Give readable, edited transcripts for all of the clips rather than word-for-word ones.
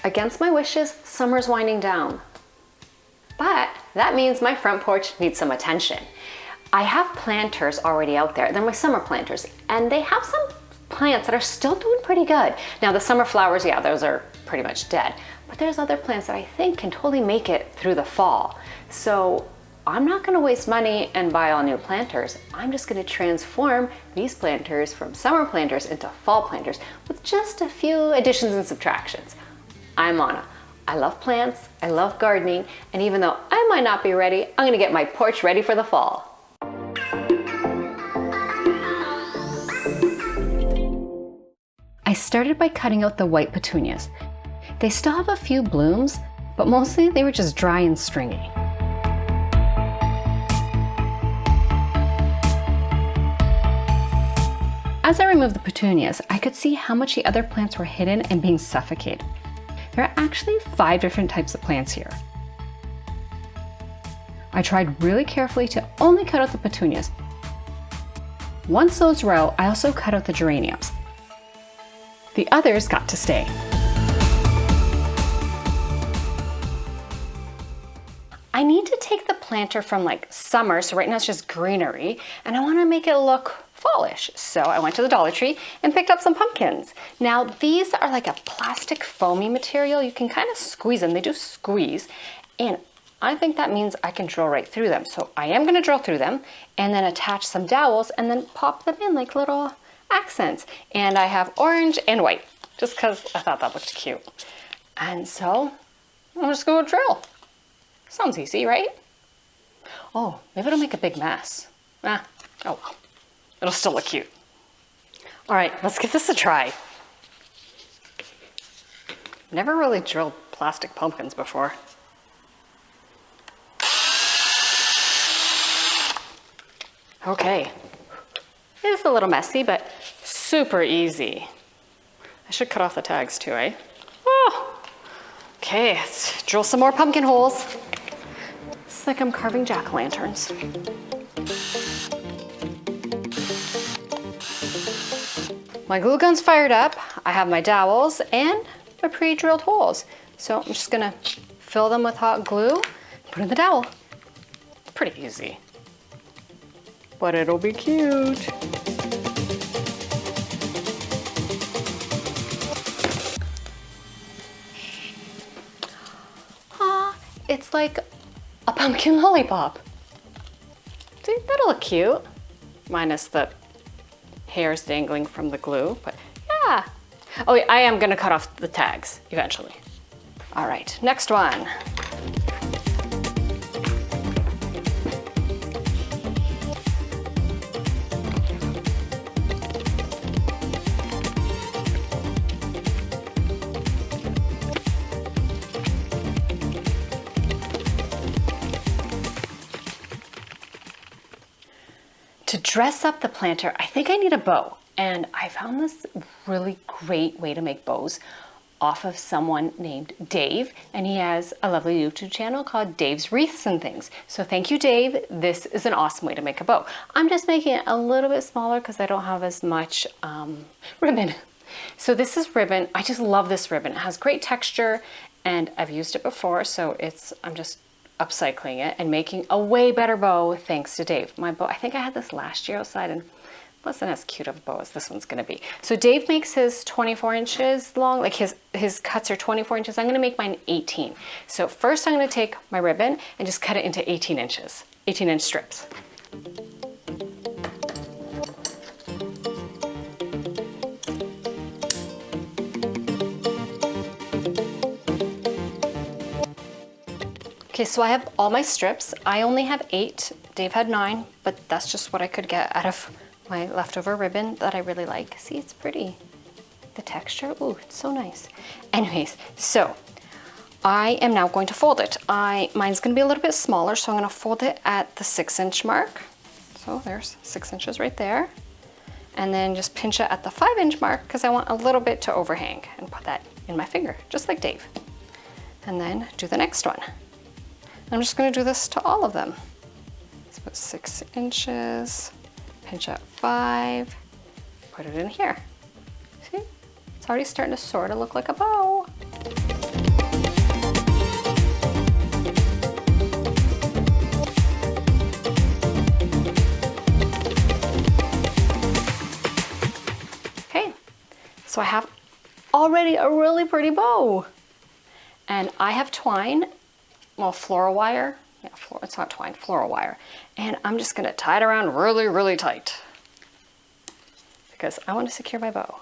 Against my wishes, summer's winding down. But that means my front porch needs some attention. I have planters already out there. They're my summer planters, and they have some plants that are still doing pretty good. Now the summer flowers, yeah, those are pretty much dead, but there's other plants that I think can totally make it through the fall. So I'm not gonna waste money and buy all new planters. I'm just gonna transform these planters from summer planters into fall planters with just a few additions and subtractions. I'm Anna. I love plants, I love gardening, and even though I might not be ready, I'm gonna get my porch ready for the fall. I started by cutting out the white petunias. They still have a few blooms, but mostly they were just dry and stringy. As I removed the petunias, I could see how much the other plants were hidden and being suffocated. There are actually 5 different types of plants here. I tried really carefully to only cut out the petunias. Once those were out, I also cut out the geraniums. The others got to stay. I need to take the planter from like summer, so right now it's just greenery, and I want to make it look fallish. So I went to the Dollar Tree and picked up some pumpkins. Now these are like a plastic foamy material. You can kind of squeeze them. They do squeeze, and I think that means I can drill right through them. So I am going to drill through them and then attach some dowels and then pop them in like little accents. And I have orange and white just because I thought that looked cute. And so I'll just go drill. Sounds easy, right? Oh, maybe it'll make a big mess. Oh well, it'll still look cute. All right, let's give this a try. Never really drilled plastic pumpkins before. Okay, it is a little messy, but super easy. I should cut off the tags too, eh? Oh. Okay, let's drill some more pumpkin holes. It's like I'm carving jack-o'-lanterns. My glue gun's fired up. I have my dowels and my pre-drilled holes. So I'm just gonna fill them with hot glue, put in the dowel. Pretty easy, but it'll be cute. It's like a pumpkin lollipop. See, that'll look cute. Minus the hairs dangling from the glue, but yeah. Oh, yeah, I am gonna cut off the tags eventually. All right, next one. To dress up the planter, I think I need a bow. And I found this really great way to make bows off of someone named Dave. And he has a lovely YouTube channel called Dave's Wreaths and Things. So thank you, Dave. This is an awesome way to make a bow. I'm just making it a little bit smaller because I don't have as much ribbon. So this is ribbon. I just love this ribbon. It has great texture and I've used it before. So I'm just upcycling it and making a way better bow thanks to Dave. My bow, I think I had this last year outside and it wasn't as cute of a bow as this one's gonna be. So Dave makes his 24 inches long, like his cuts are 24 inches. I'm gonna make mine 18. So first I'm gonna take my ribbon and just cut it into 18 inches, 18-inch strips. Okay, so I have all my strips. I only have 8. Dave had 9, but that's just what I could get out of my leftover ribbon that I really like. See, it's pretty. The texture, ooh, it's so nice. Anyways, so I am now going to fold it. Mine's gonna be a little bit smaller, so I'm gonna fold it at the 6-inch mark. So there's 6 inches right there. And then just pinch it at the 5-inch mark because I want a little bit to overhang and put that in my finger, just like Dave. And then do the next one. I'm just gonna do this to all of them. Let's put 6 inches, pinch at 5, put it in here. See, it's already starting to sort of look like a bow. So I have already a really pretty bow. And I have twine, well, floral wire. Yeah, it's not twine, floral wire. And I'm just gonna tie it around really, really tight because I want to secure my bow.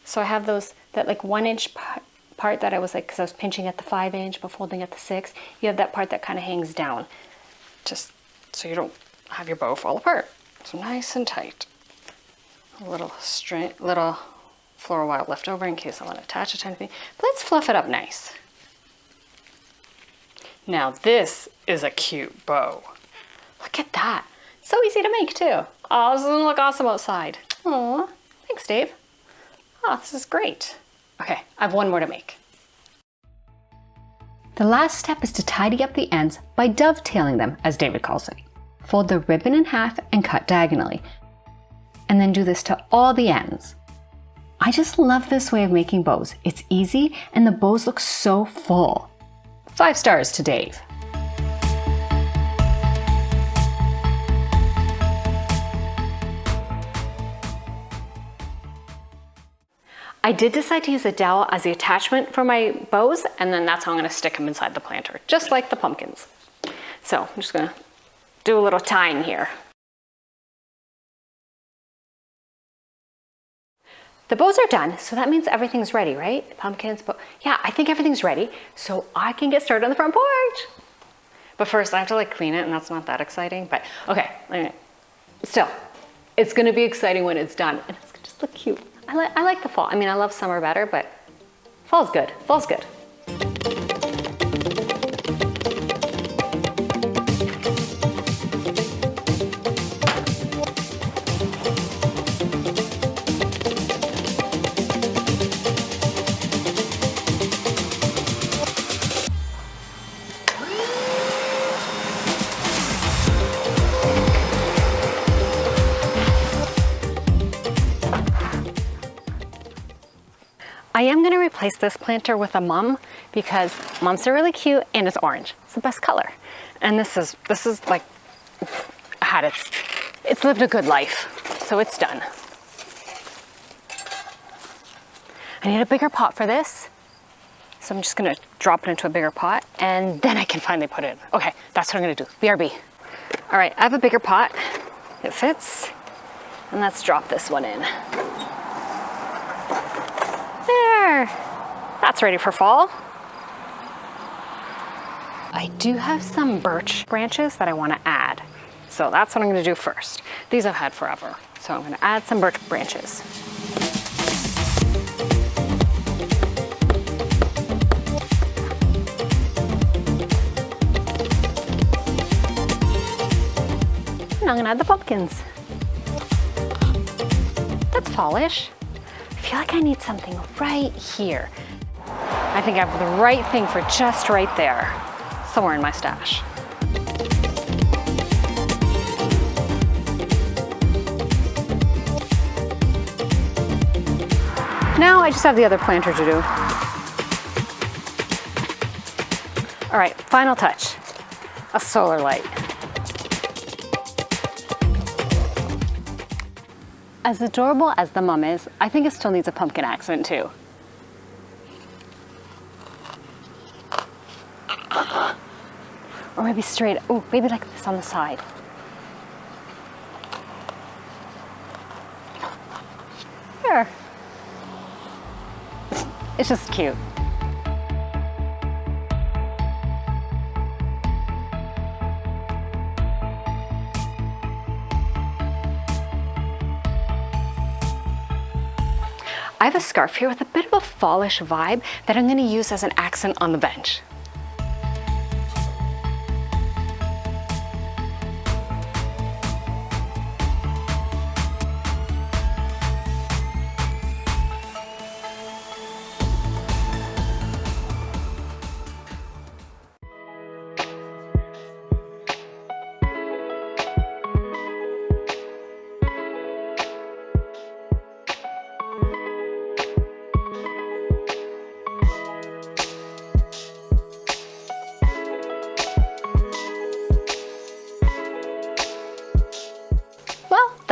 So I have that like 1 inch part that I was like, because I was pinching at the 5 inch but folding at the 6. You have that part that kind of hangs down, just so you don't have your bow fall apart. So nice and tight. A little floral wire left over in case I want to attach it to anything. But let's fluff it up nice. Now this is a cute bow. Look at that. So easy to make too. Oh, this is gonna look awesome outside. Aw, thanks, Dave. Oh, this is great. Okay, I have one more to make. The last step is to tidy up the ends by dovetailing them, as David calls it. Fold the ribbon in half and cut diagonally. And then do this to all the ends. I just love this way of making bows. It's easy and the bows look so full. 5 stars to Dave. I did decide to use a dowel as the attachment for my bows, and then that's how I'm gonna stick them inside the planter, just like the pumpkins. So I'm just gonna do a little tying here. The bows are done, so that means everything's ready, right? The pumpkins, but yeah, I think everything's ready, so I can get started on the front porch. But first I have to like clean it, and that's not that exciting, but okay, still, it's gonna be exciting when it's done, and it's gonna just look cute. I like the fall. I mean, I love summer better, but fall's good. Fall's good. I am gonna replace this planter with a mum because mums are really cute and it's orange. It's the best color. And this is like, it's lived a good life, so it's done. I need a bigger pot for this. So I'm just gonna drop it into a bigger pot and then I can finally put it in. Okay, that's what I'm gonna do, BRB. All right, I have a bigger pot. It fits. And let's drop this one in. There, that's ready for fall. I do have some birch branches that I want to add. So that's what I'm going to do first. These I've had forever. So I'm going to add some birch branches. And I'm going to add the pumpkins. That's fallish. I feel like I need something right here. I think I have the right thing for just right there, somewhere in my stash. Now I just have the other planter to do. All right, final touch, a solar light. As adorable as the mum is, I think it still needs a pumpkin accent too. Or maybe straight, oh, maybe like this on the side. There. It's just cute. I have a scarf here with a bit of a fallish vibe that I'm going to use as an accent on the bench.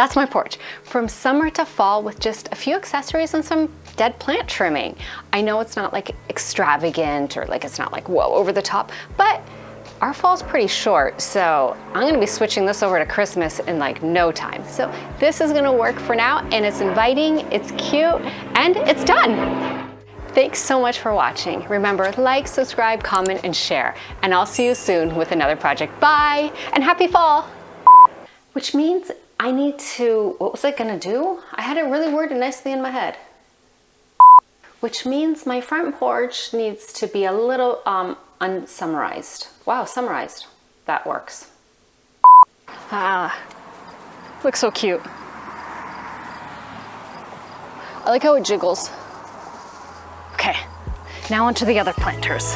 that's my porch. From summer to fall with just a few accessories and some dead plant trimming. I know it's not like extravagant or like it's not like whoa over the top, but our fall's pretty short, so I'm gonna be switching this over to Christmas in like no time. So this is gonna work for now, and it's inviting, it's cute, and it's done. Thanks so much for watching. Remember, like, subscribe, comment, and share. And I'll see you soon with another project. Bye, and happy fall. Which means I need to, what was I gonna do? I had it really worded nicely in my head. Which means my front porch needs to be a little unsummarized. Wow, summarized. That works. Ah, looks so cute. I like how it jiggles. Okay, now onto the other planters.